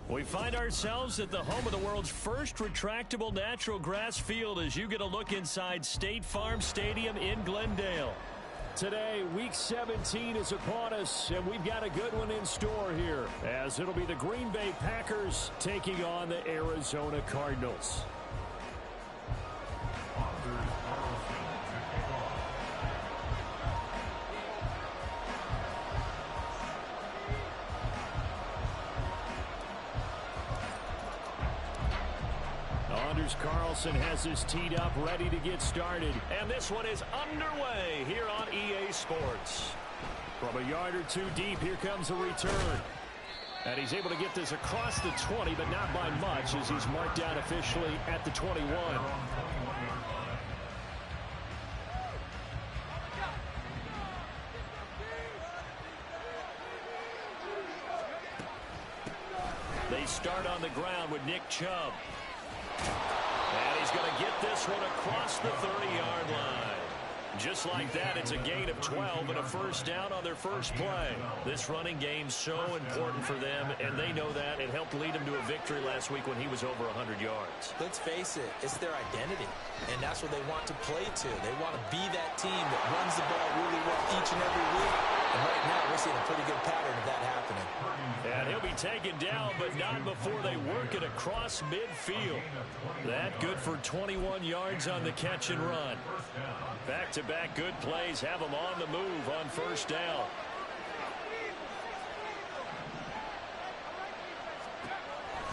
We find ourselves at the home of the world's first retractable natural grass field as you get a look inside State Farm Stadium in Glendale. Today, Week 17 is upon us, and we've got a good one in store here, as it'll be the Green Bay Packers taking on the Arizona Cardinals. Carlson has this teed up, ready to get started. And this one is underway here on EA Sports. From a yard or two deep, here comes a return. And he's able to get this across the 20, but not by much, as he's marked out officially at the 21. They start on the ground with Nick Chubb. And he's going to get this one across the 30-yard line. Just like that, it's a gain of 12 and a first down on their first play. This running game's so important for them, and they know that. It helped lead them to a victory last week when he was over 100 yards. Let's face it, it's their identity, and that's what they want to play to. They want to be that team that runs the ball really well each and every week. And right now, we're seeing a pretty good pattern of that happening. And he'll be taken down, but not before they work it across midfield. That good for 21 yards on the catch and run. Back-to-back good plays have them on the move on first down.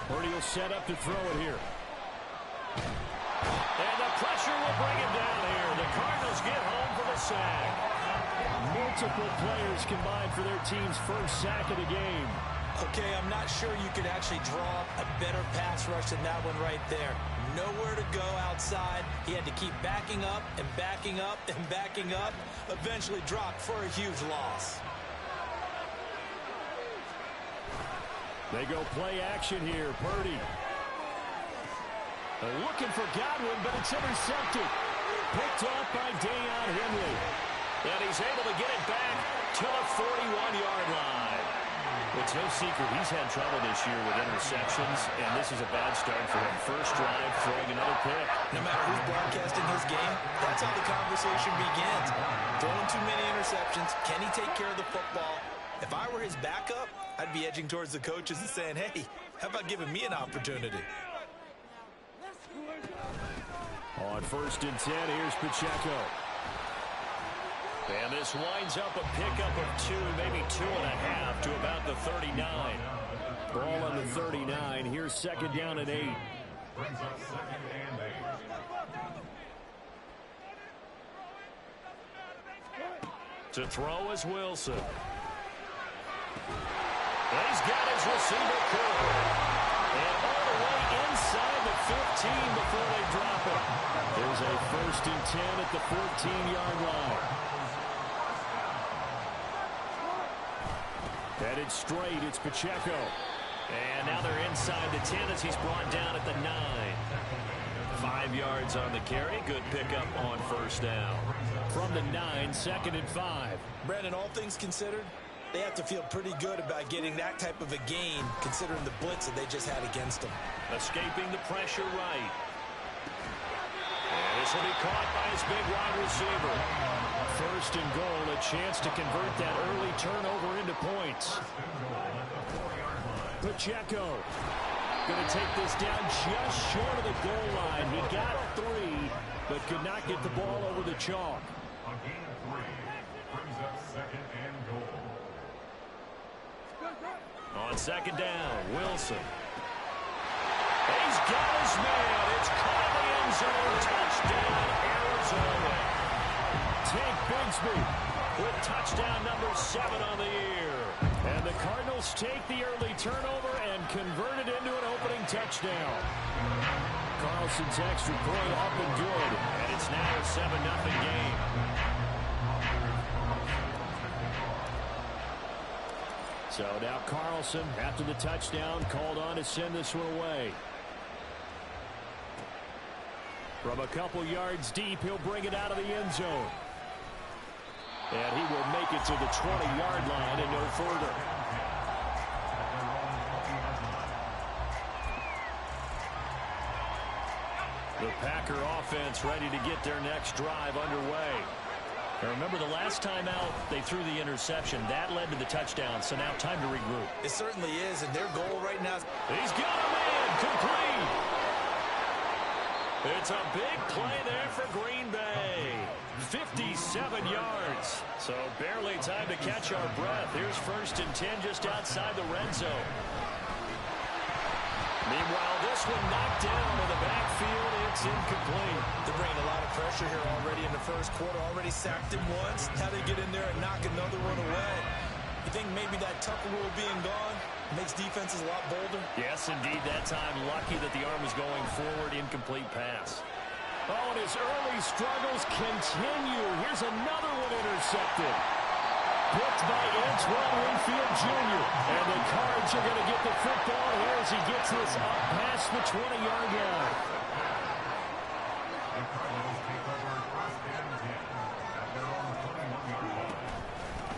Purdy will set up to throw it here. And the pressure will bring him down here. The Cardinals get home for the sack. Multiple players combined for their team's first sack of the game. Okay, I'm not sure you could actually draw a better pass rush than that one right there. Nowhere to go outside. He had to keep backing up and backing up and backing up. Eventually dropped for a huge loss. They go play action here. Purdy. They're looking for Godwin, but it's intercepted. Picked off by Deion Henry. And he's able to get it back to the 41-yard line. It's no secret he's had trouble this year with interceptions, and this is a bad start for him. First drive, throwing another pick. No matter who's broadcasting his game, that's how the conversation begins. Throwing too many interceptions. Can he take care of the football? If I were his backup, I'd be edging towards the coaches and saying, hey, how about giving me an opportunity? On 1st and 10, here's Pacheco. And this winds up a pickup of 2, maybe 2.5 to about the 39. Ball on the 39. Here's 2nd down and 8. Brings up 2nd and 8. To throw is Wilson. And he's got his receiver covered. And all the way inside the 15 before they drop it. There's a 1st and 10 at the 14-yard line. Headed straight, it's Pacheco. And now they're inside the 10 as he's brought down at the 9. 5 yards on the carry. Good pickup on first down. From the 9, 2nd and 5. Brandon, all things considered, they have to feel pretty good about getting that type of a gain, considering the blitz that they just had against them. Escaping the pressure right. And this will be caught by his big wide receiver. 1st and goal, a chance to convert that early turnover into points. Pacheco going to take this down just short of the goal line. He got 3, but could not get the ball over the chalk. A gain of 3 brings up 2nd and goal. On 2nd down, Wilson. He's got his man. It's caught in the end zone. Touchdown, Arizona. Tank Bigsby with touchdown number 7 on the year. And the Cardinals take the early turnover and convert it into an opening touchdown. Carlson's extra point up and good. And it's now a 7-0 game. So now Carlson, after the touchdown, called on to send this one away. From a couple yards deep, he'll bring it out of the end zone. And he will make it to the 20-yard line and no further. The Packer offense ready to get their next drive underway. Now remember, the last time out, they threw the interception. That led to the touchdown, so now time to regroup. It certainly is, and their goal right now is... He's got a man complete. It's a big play there for Green Bay. 57 yards. So barely time to catch our breath. Here's 1st and 10 just outside the red zone. Meanwhile, this one knocked down in the backfield. It's incomplete. They're bringing a lot of pressure here already in the first quarter. Already sacked him once. Now they get in there and knock another one away. You think maybe that Tucker rule being gone makes defenses a lot bolder? Yes, indeed. That time, lucky that the arm was going forward. Incomplete pass. Oh, and his early struggles continue. Here's another one intercepted. Picked by Antoine Winfield Jr. And the Cards are going to get the football here as he gets this up past the 20-yard line.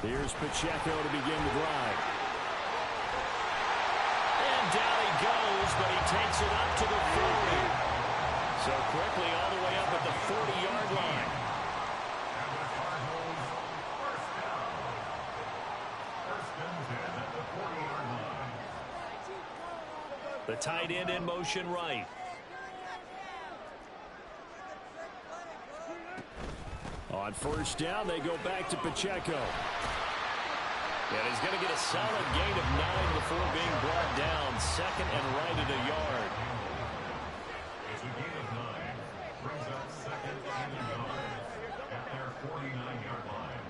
Here's Pacheco to begin the drive. And down he goes, but he takes it up to the 40. So quickly all the way up at the 40-yard line. The tight end in motion right. On 1st down, they go back to Pacheco. And he's going to get a solid gain of 9 before being brought down. 2nd and right at a yard. It's a gain of 9. Brings up 2nd and a yard at their 49-yard line.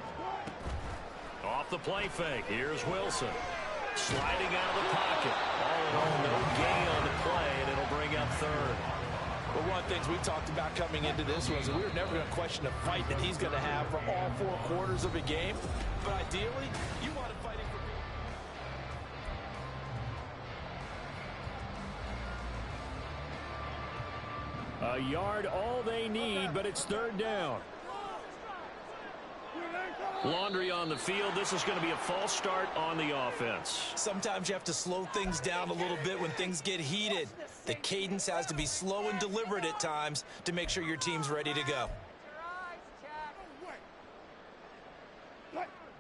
Off the play fake. Here's Wilson. Sliding out of the pocket. All in all, no gain on the play, and it'll bring up 3rd. Well, one of the things we talked about coming into this was that we were never going to question the fight that he's going to have for all 4 quarters of a game. But ideally, you want to fight him for... A yard, all they need, but it's 3rd down. Laundry on the field. This is going to be a false start on the offense. Sometimes you have to slow things down a little bit when things get heated. The cadence has to be slow and deliberate at times to make sure your team's ready to go.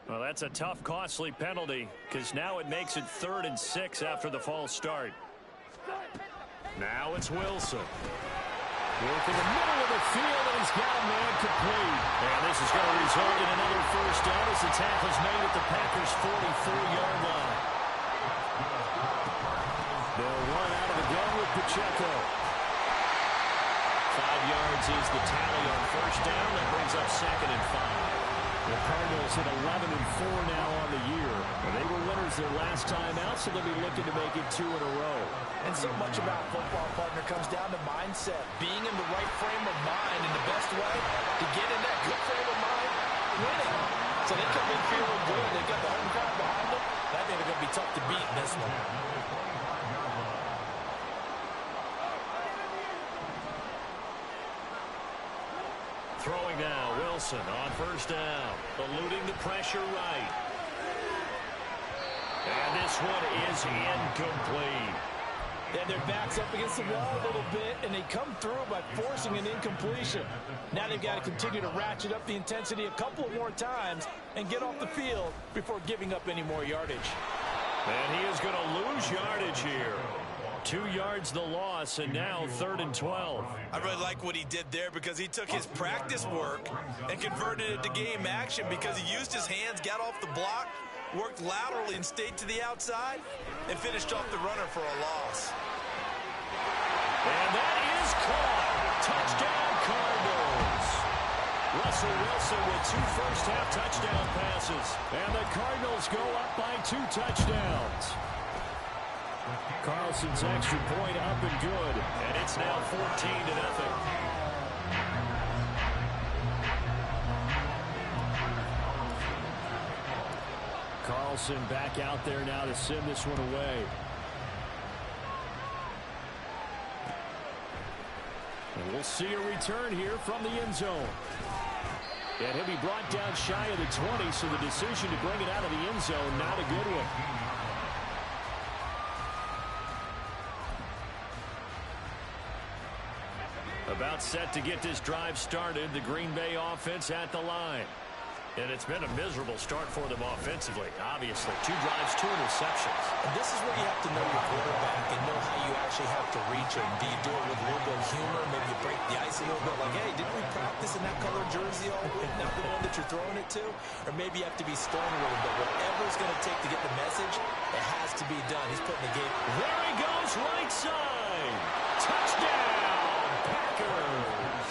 Well, that's a tough, costly penalty because now it makes it 3rd and 6 after the false start. Now it's Wilson. Working the middle of the field, and he's got a man complete. And this is going to result in another 1st down as the tackle's made at the Packers' 44-yard line. They'll run out of the gun with Pacheco. 5 yards is the tally on 1st down. That brings up 2nd and 5. The Cardinals at 11-4 now on the year. They were winners their last time out, so they'll be looking to make it 2 in a row. And so much about football, partner, comes down to mindset. Being in the right frame of mind, and the best way to get in that good frame of mind, winning. So they come in feeling good. They've got the home crowd behind them. I think they're going to be tough to beat in this one. Throwing now, Wilson on 1st down. Eluding the pressure right. And this one is incomplete. And their back's up against the wall a little bit, and they come through by forcing an incompletion. Now they've got to continue to ratchet up the intensity a couple more times and get off the field before giving up any more yardage. And he is going to lose yardage here. 2 yards the loss, and now 3rd and 12. I really like what he did there because he took his practice work and converted it to game action because he used his hands, got off the block, worked laterally and stayed to the outside, and finished off the runner for a loss. And that is caught. Touchdown, Cardinals. Russell Wilson with 2 first-half touchdown passes. And the Cardinals go up by 2 touchdowns. Carlson's extra point up and good. And it's now 14-0. Carlson back out there now to send this one away. And we'll see a return here from the end zone. And he'll be brought down shy of the 20, so the decision to bring it out of the end zone, not a good one. About set to get this drive started. The Green Bay offense at the line. And it's been a miserable start for them offensively, obviously. 2 drives, 2 interceptions. And this is where you have to know your quarterback and know how you actually have to reach him. Do you do it with a little bit of humor? Maybe you break the ice a little bit like, hey, didn't we practice in that color jersey all week? Not the one that you're throwing it to? Or maybe you have to be stern a little bit. Whatever it's going to take to get the message, it has to be done. He's putting the game. There he goes, right side. Touchdown, Packers.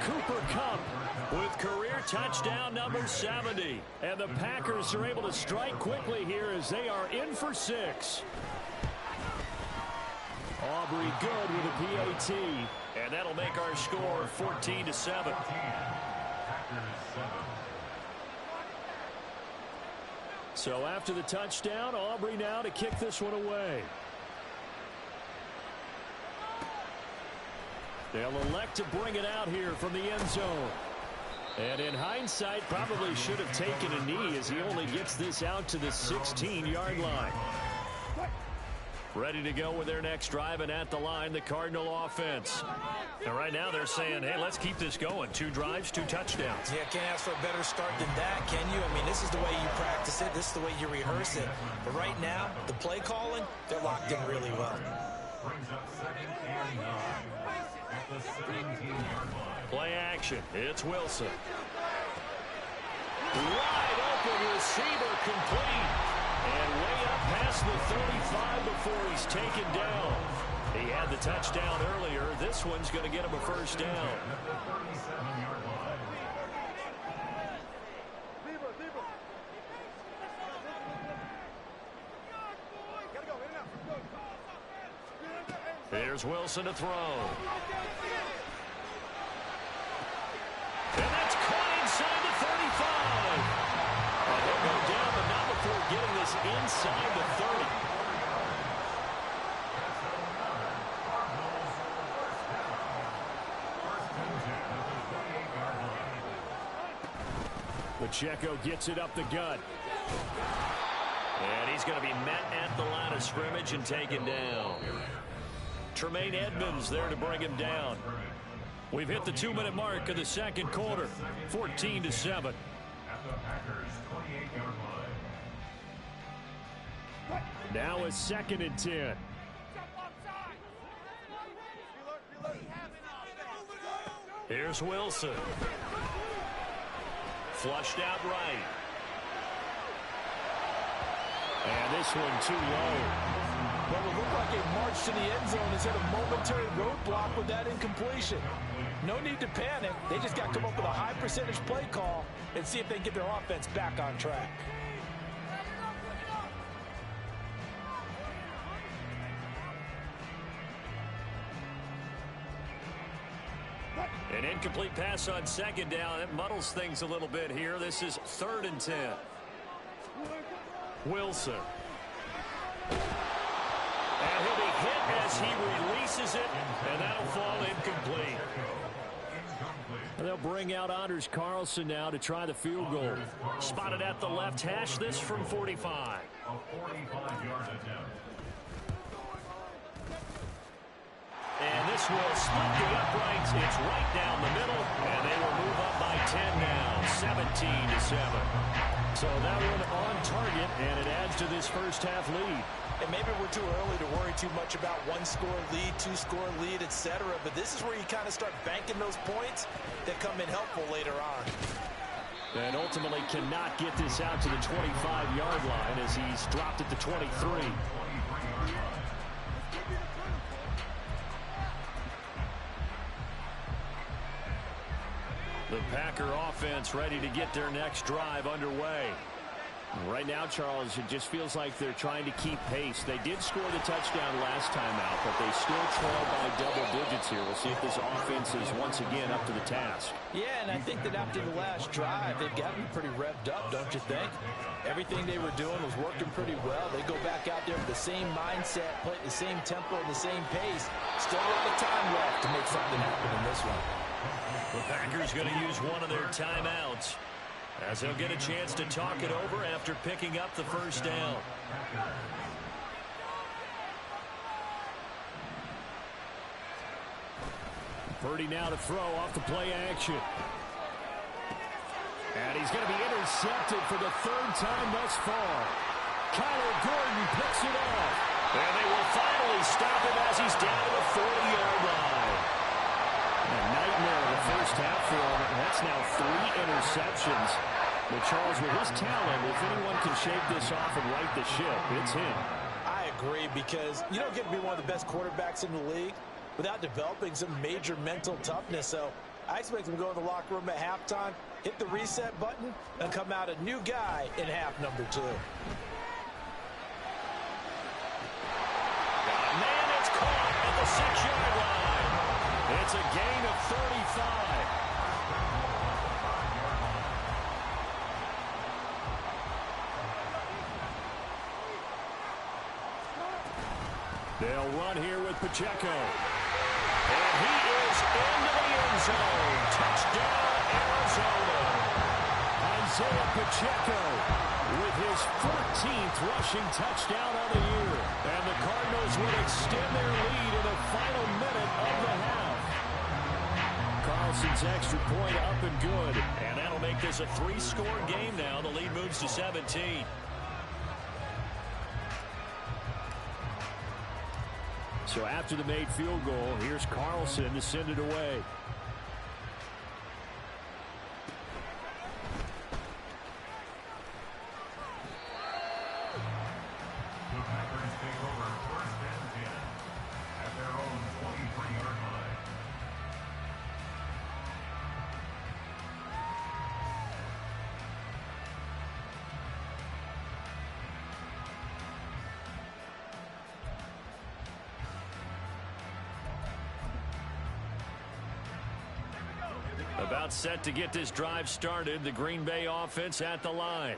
Cooper Kupp with career touchdown number 70. And the Packers are able to strike quickly here as they are in for 6. Aubrey good with a PAT. And that'll make our score 14-7. So after the touchdown, Aubrey now to kick this one away. They'll elect to bring it out here from the end zone. And in hindsight, probably should have taken a knee as he only gets this out to the 16-yard line. Ready to go with their next drive, and at the line, the Cardinal offense. And right now they're saying, hey, let's keep this going. 2 drives, 2 touchdowns. Yeah, can't ask for a better start than that, can you? I mean, this is the way you practice it. This is the way you rehearse it. But right now, the play calling, they're locked in really well. Brings up 2nd and 9 at the 17-yard line. Play action. It's Wilson. Wide open receiver complete. And way up past the 35 before he's taken down. He had the touchdown earlier. This one's going to get him a first down. At the 37-yard line. Here's Wilson to throw. And that's caught inside the 35. And they'll go down, but not before getting this inside the 30. Pacheco gets it up the gut. And he's going to be met at the line of scrimmage and taken down. Tremaine Edmonds there to bring him down. We've hit the 2-minute mark of the second quarter. 14-7. At the Packers' 28-yard line. Now it's 2nd and 10. Here's Wilson. Flushed out right. And this one too low. Well, it looked like a march to the end zone has hit a momentary roadblock with that incompletion. No need to panic. They just got to come up with a high percentage play call and see if they can get their offense back on track. An incomplete pass on 2nd down. It muddles things a little bit here. This is 3rd and 10. Wilson. And he'll be hit as he releases it, and that'll fall incomplete. And they'll bring out Anders Carlson now to try the field goal. Spotted at the left hash, this from 45. A 45-yard attempt. And this will split the uprights. It's right down the middle, and they will move up by 10 now, 17-7. So that one on target, and it adds to this first half lead. And maybe we're too early to worry too much about 1-score lead, 2-score lead, etc. But this is where you kind of start banking those points that come in helpful later on. And ultimately cannot get this out to the 25-yard line as he's dropped at the 23. The Packer offense ready to get their next drive underway. Right now, Charles, it just feels like they're trying to keep pace. They did score the touchdown last time out, but they still trail by double digits here. We'll see if this offense is once again up to the task. Yeah, and I think that after the last drive, they've got to be pretty revved up, don't you think? Everything they were doing was working pretty well. They go back out there with the same mindset, play at the same tempo and the same pace. Still a lot of time left to make something happen in this one. The Packers going to use one of their timeouts, as they'll get a chance to talk it over after picking up the first down. Purdy now to throw off the play action. And he's going to be intercepted for the third time thus far. Kyler Gordon picks it off. And they will finally stop him as he's down to the 40-yard line. A nightmare of the first half for him. That's now 3 interceptions. But Charles, with his talent, if anyone can shake this off and right the ship, it's him. I agree, because you don't get to be one of the best quarterbacks in the league without developing some major mental toughness. So I expect him to go in the locker room at halftime, hit the reset button, and come out a new guy in half number 2. Man, it's caught at the 6-yard line. It's a gain of 35. They'll run here with Pacheco. And he is into the end zone. Touchdown, Arizona. Isaiah Pacheco with his 14th rushing touchdown on the year. And the Cardinals would extend their lead in the final minute of the half. Carlson's extra point up and good. And that'll make this a 3-score game now. The lead moves to 17. So after the made field goal, here's Carlson to send it away. The Packers take over 1st and 10 at their own 23-yard line. About set to get this drive started. The Green Bay offense at the line.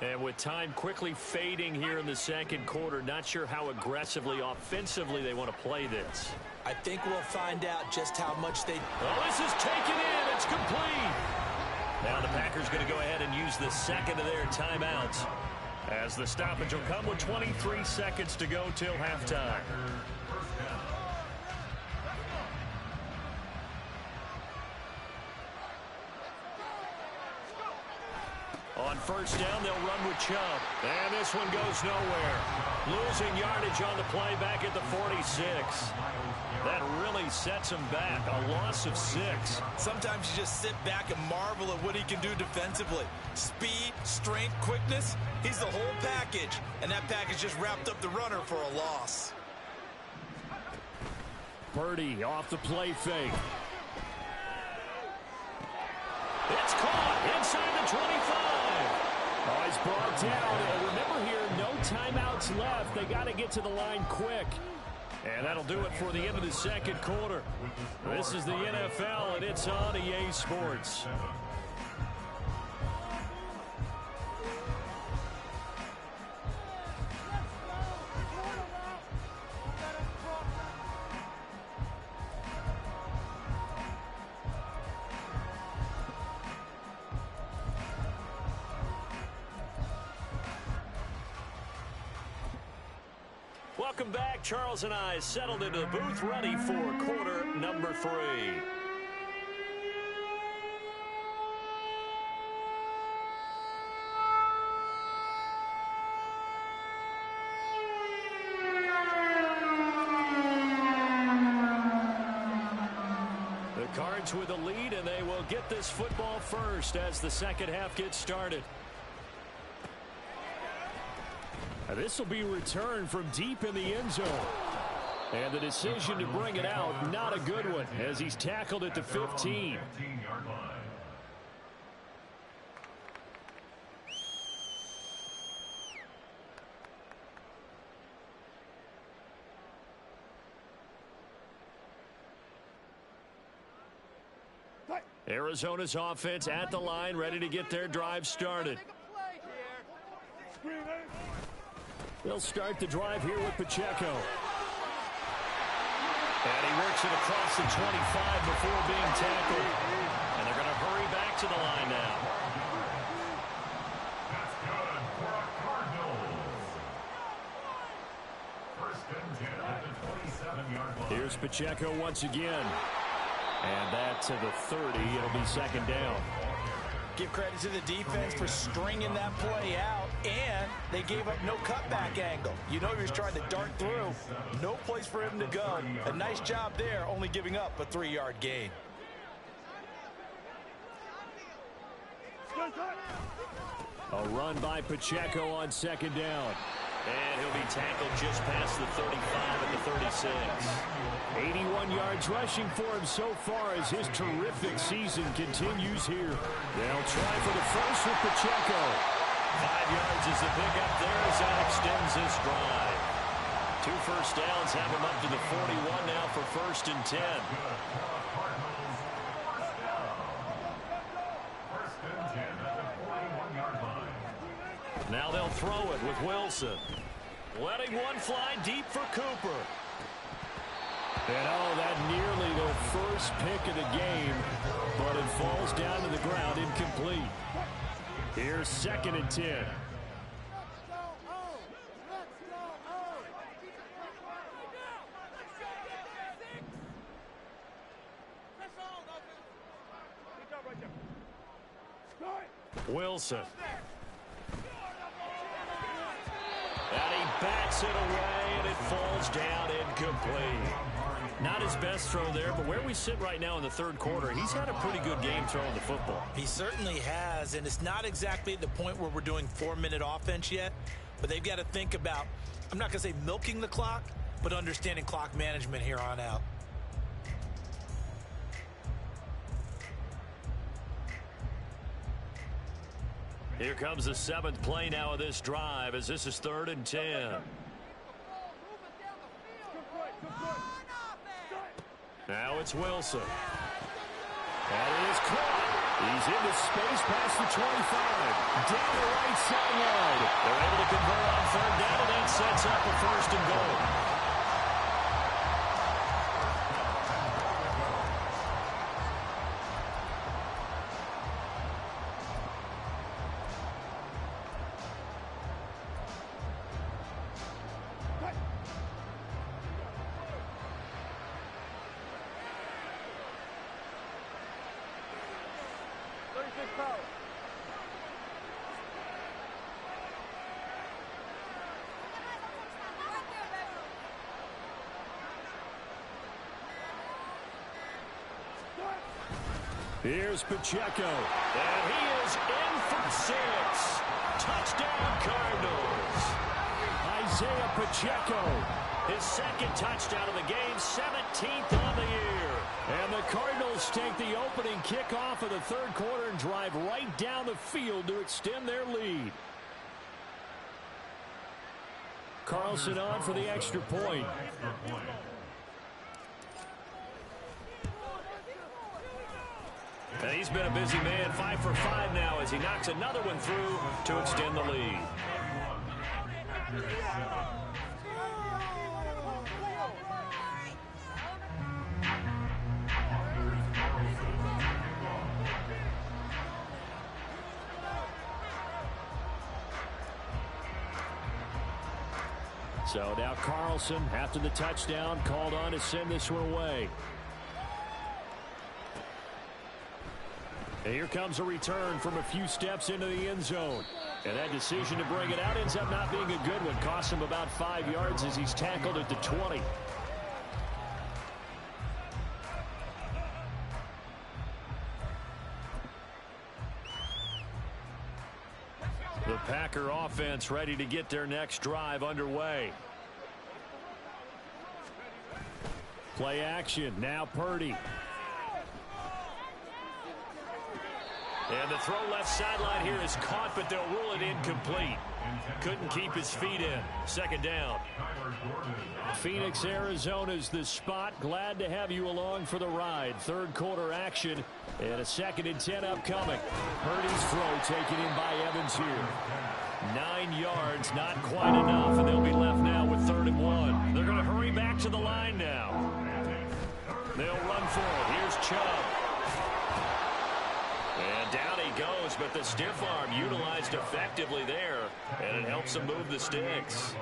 And with time quickly fading here in the second quarter, not sure how aggressively, offensively they want to play this. I think we'll find out just how much they... Oh, this is taken in. It's complete. Now the Packers going to go ahead and use the second of their timeouts, as the stoppage will come with 23 seconds to go till halftime. On first down, they'll run with Chubb. And this one goes nowhere. Losing yardage on the play back at the 46. That really sets him back. A loss of 6. Sometimes you just sit back and marvel at what he can do defensively. Speed, strength, quickness. He's the whole package. And that package just wrapped up the runner for a loss. Purdy off the play fake. It's caught inside the 25. Oh, he's brought down. And remember here, no timeouts left. They got to get to the line quick. And that'll do it for the end of the second quarter. This is the NFL, and it's on EA Sports. Welcome back. Charles and I settled into the booth, ready for quarter number 3. The Cards with a lead, and they will get this football first as the second half gets started. This will be returned from deep in the end zone. And the decision to bring it out, not a good one, as he's tackled at the 15. 15-yard line. Arizona's offense at the line, ready to get their drive started. They'll start the drive here with Pacheco. And he works it across the 25 before being tackled. And they're going to hurry back to the line now. That's good for a Cardinals. 1st and 10 at the 27-yard line. Here's Pacheco once again. And that to the 30. It'll be second down. Give credit to the defense for stringing that play out, and they gave up no cutback angle. You know he was trying to dart through. No place for him to go. A nice job there, only giving up a 3-yard gain. A run by Pacheco on second down. And he'll be tackled just past the 35 at the 36. 81 yards rushing for him so far as his terrific season continues here. They'll try for the first with Pacheco. 5 yards is the pickup there as that extends this drive. 2 first downs have him up to the 41 now for 1st and 10. Now they'll throw it with Wilson. Letting one fly deep for Cooper. And oh, that nearly the first pick of the game, but it falls down to the ground incomplete. Here's 2nd and 10. Wilson. And he bats it away, and it falls down incomplete. Not his best throw there, but where we sit right now in the 3rd quarter, he's had a pretty good game throwing the football. He certainly has, and it's not exactly at the point where we're doing 4-minute offense yet, but they've got to think about, I'm not going to say milking the clock, but understanding clock management here on out. Here comes the 7th play now of this drive as this is 3rd and 10. Now it's Wilson. And it is caught. He's into space past the 25. Down the right sideline. They're able to convert on 3rd down, and that sets up a 1st and goal. Here's Pacheco. And he is in for 6. Touchdown, Cardinals. Isaiah Pacheco. His 2nd touchdown of the game, 17th on the year. And the Cardinals take the opening kickoff of the 3rd quarter and drive right down the field to extend their lead. Carlson on for the extra point. And he's been a busy man, 5 for 5 now as he knocks another one through to extend the lead. So now Carlson, after the touchdown, called on to send this one away. And here comes a return from a few steps into the end zone. And that decision to bring it out ends up not being a good one. Costs him about 5 yards as he's tackled at the 20. The Packer offense ready to get their next drive underway. Play action. Now Purdy. And the throw left sideline here is caught, but they'll rule it incomplete. Couldn't keep his feet in. 2nd down. Phoenix, Arizona's the spot. Glad to have you along for the ride. 3rd quarter action and a 2nd and 10 upcoming. Purdy's throw taken in by Evans here. 9 yards, not quite enough, and they'll be left now with 3rd and 1. They're going to hurry back to the line now. They'll run for it. Here's Chubb. And down he goes, but the stiff arm utilized effectively there, and it helps him move the sticks.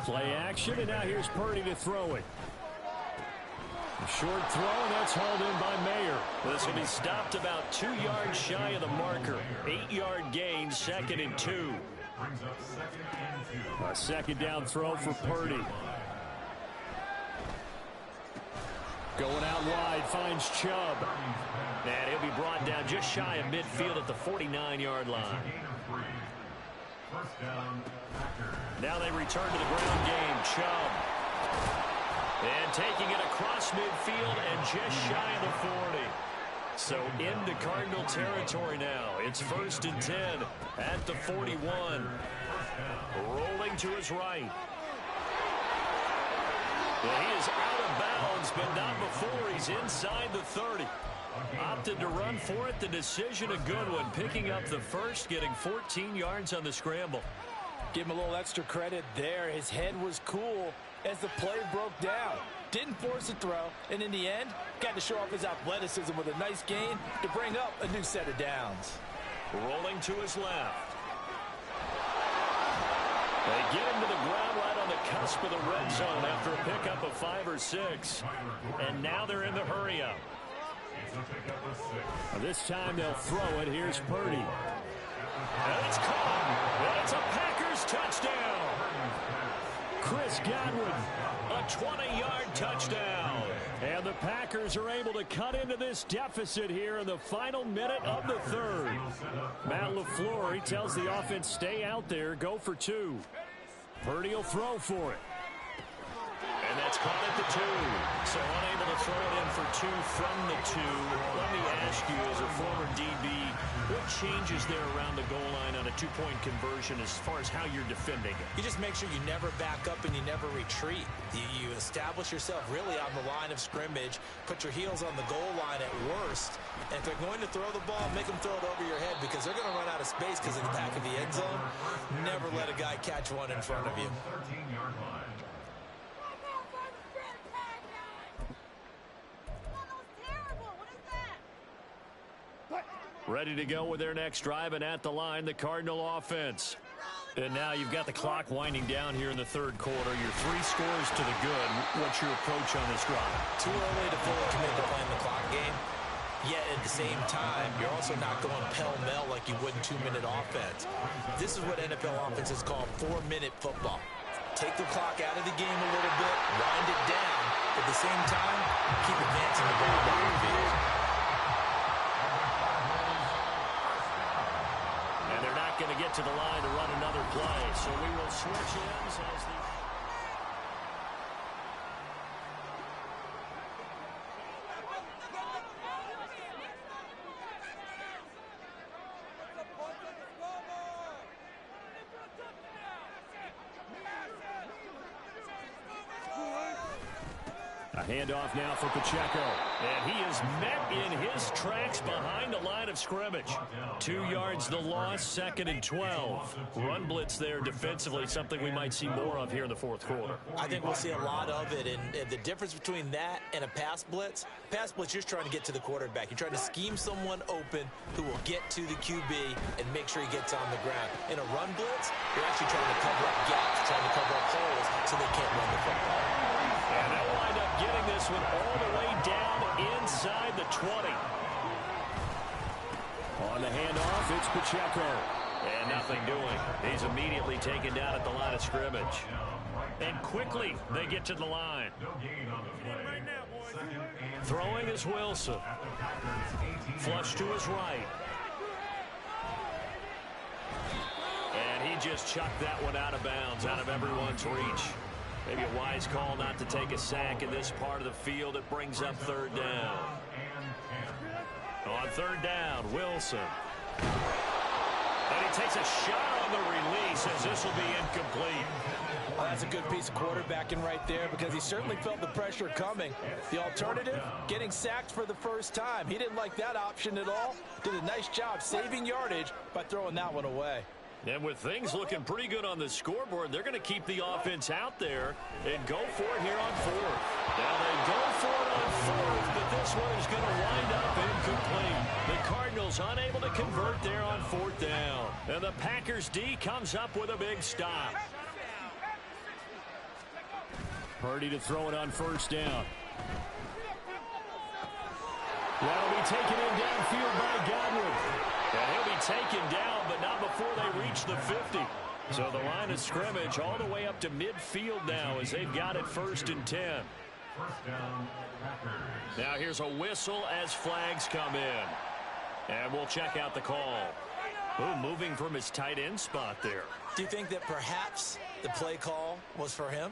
Play action, and now here's Purdy to throw it. Short throw, and that's hauled in by Mayer. This will be stopped about 2 yards shy of the marker. 8-yard gain, 2nd and 2. A second down throw for Purdy. Going out wide, finds Chubb. And he'll be brought down just shy of midfield at the 49-yard line. Now they return to the ground game. Chubb. And taking it across midfield and just shy of the 40. So into Cardinal territory now. It's 1st and 10 at the 41. Rolling to his right. Well, he is out of bounds, but not before he's inside the 30. Opted to run for it. The decision a good one. Picking up the first, getting 14 yards on the scramble. Give him a little extra credit there. His head was cool as the play broke down. Didn't force a throw, and in the end, got to show off his athleticism with a nice gain to bring up a new set of downs. Rolling to his left. They get him to the ground right on the cusp of the red zone after a pickup of 5 or 6. And now they're in the hurry-up. This time they'll throw it. Here's Purdy. And it's caught. And it's a Packers touchdown. Chris Godwin. A 20-yard touchdown. And the Packers are able to cut into this deficit here in the final minute of the third. Matt LaFleur, he tells the offense, stay out there, go for 2. Purdy will throw for it. And that's caught at the 2. So unable to throw it in for 2 from the 2. Let me ask you, as a former DB, what changes there around the goal line on a 2-point conversion as far as how you're defending it? You just make sure you never back up and you never retreat. You establish yourself really on the line of scrimmage, put your heels on the goal line at worst, and if they're going to throw the ball, make them throw it over your head because they're going to run out of space because in the back of the end zone, never let a guy catch one in front of you. Ready to go with their next drive, and at the line, the Cardinal offense. And now you've got the clock winding down here in the third quarter. You're 3 scores to the good. What's your approach on this drive? Too early to fully commit to playing the clock game. Yet at the same time, you're also not going pell-mell like you would in 2-minute offense. This is what NFL offenses call 4-minute football. Take the clock out of the game a little bit, wind it down. At the same time, keep advancing the ball down the field. Going to get to the line to run another play, so we will switch ends as the... A handoff now for Pacheco. And he is met in his tracks behind the line of scrimmage. 2 yards the loss, 2nd and 12. Run blitz there defensively, something we might see more of here in the fourth quarter. I think we'll see a lot of it, and the difference between that and a pass blitz, you're just trying to get to the quarterback. You're trying to scheme someone open who will get to the QB and make sure he gets on the ground. In a run blitz, you're actually trying to cover up gaps, trying to cover up holes so they can't run the football. And they'll wind up getting this one all the way down inside the 20. On the handoff, it's Pacheco. And nothing doing. He's immediately taken down at the line of scrimmage. And quickly, they get to the line. Throwing is Wilson. Flush to his right. And he just chucked that one out of bounds, out of everyone's reach. Maybe a wise call not to take a sack in this part of the field. It brings up 3rd down. On 3rd down, Wilson. And he takes a shot on the release as this will be incomplete. Well, that's a good piece of quarterbacking right there because he certainly felt the pressure coming. The alternative, getting sacked for the first time. He didn't like that option at all. Did a nice job saving yardage by throwing that one away. And with things looking pretty good on the scoreboard, they're going to keep the offense out there and go for it here on 4th. Now they go for it on 4th, but this one is going to wind up incomplete. The Cardinals unable to convert there on 4th down. And the Packers D comes up with a big stop. Purdy to throw it on 1st down. That'll be taken in downfield by Godwin. And he'll be taken down, but not before they reach the 50. So the line of scrimmage all the way up to midfield now as they've got it 1st and 10. First down, Packers. Now here's a whistle as flags come in. And we'll check out the call. Ooh, moving from his tight end spot there. Do you think that perhaps the play call was for him?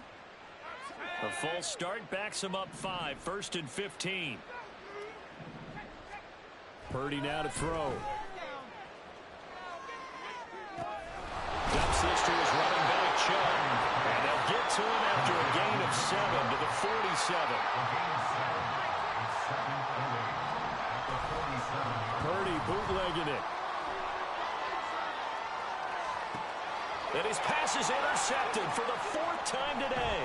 A false start backs him up 5, 1st and 15. Purdy now to throw. Dumps this to his running back, Chubb. And they'll get to him after a gain of 7 to the 47. Purdy bootlegging it. And his pass is intercepted for the 4th time today.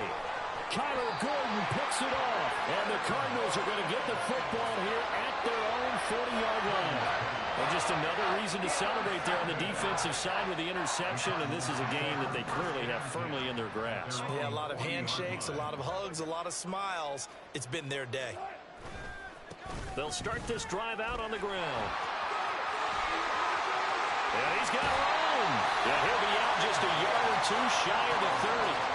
Kyler Gordon picks it off. And the Cardinals are going to get the football here at their own 40-yard line. And just another reason to celebrate there on the defensive side with the interception. And this is a game that they clearly have firmly in their grasp. Yeah, a lot of handshakes, a lot of hugs, a lot of smiles. It's been their day. They'll start this drive out on the ground. And he's got room. And he'll be out just a yard or 2 shy of the 30.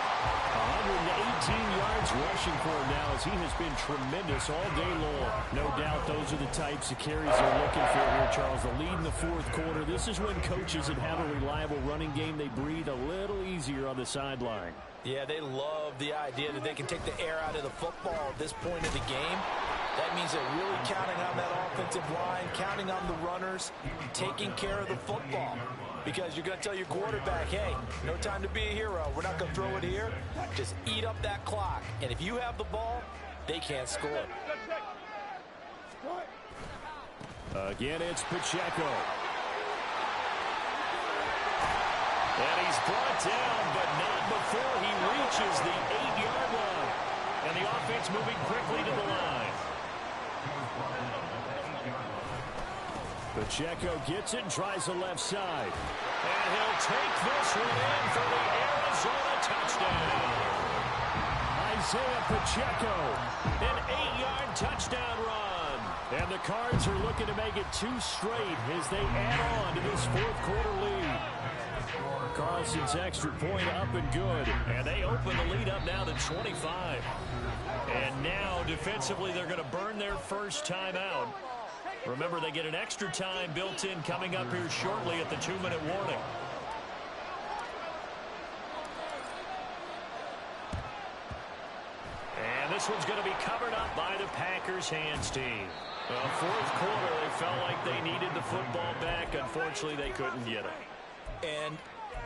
118 yards rushing for him now as he has been tremendous all day long. No doubt those are the types of carries they're looking for here, Charles. The lead in the 4th quarter. This is when coaches that have a reliable running game, they breathe a little easier on the sideline. Yeah, they love the idea that they can take the air out of the football at this point of the game. That means they're really counting on that offensive line, counting on the runners, taking care of the football. Because you're going to tell your quarterback, hey, no time to be a hero. We're not going to throw it here. Just eat up that clock. And if you have the ball, they can't score. Again, it's Pacheco. And he's brought down, but not before he reaches the 8-yard line. And the offense moving quickly to the line. Pacheco gets it and tries the left side. And he'll take this one in for the Arizona touchdown. Isaiah Pacheco. An 8-yard touchdown run. And the Cards are looking to make it 2 straight as they add on to this 4th quarter lead. Carlson's extra point up and good. And they open the lead up now to 25. And now defensively they're going to burn their first timeout. Remember, they get an extra time built in coming up here shortly at the 2-minute warning. And this one's going to be covered up by the Packers hands team. 4th quarter, they felt like they needed the football back. Unfortunately, they couldn't get it. And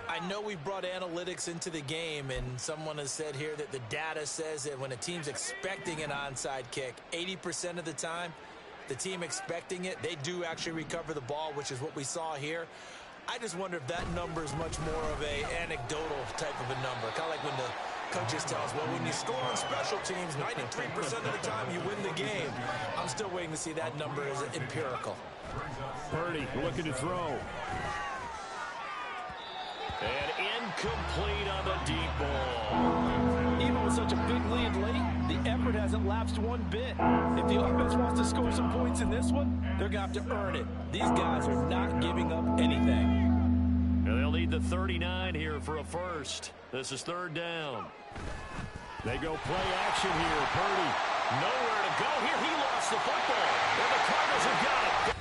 I know we brought analytics into the game, and someone has said here that the data says that when a team's expecting an onside kick, 80% of the time, the team expecting it, they do actually recover the ball, which is what we saw here. I just wonder if that number is much more of a anecdotal type of a number. Kind of like when the coaches tell us, well, when you score on special teams, 93% of the time you win the game. I'm still waiting to see that number as empirical. Purdy looking to throw. And incomplete on the deep ball. Even with such a big lead late, the effort hasn't lapsed one bit. If the offense wants to score some points in this one, they're going to have to earn it. These guys are not giving up anything. And they'll need the 39 here for a first. This is 3rd down. They go play action here. Purdy. Nowhere to go here. He lost the football. And the Cardinals have got it.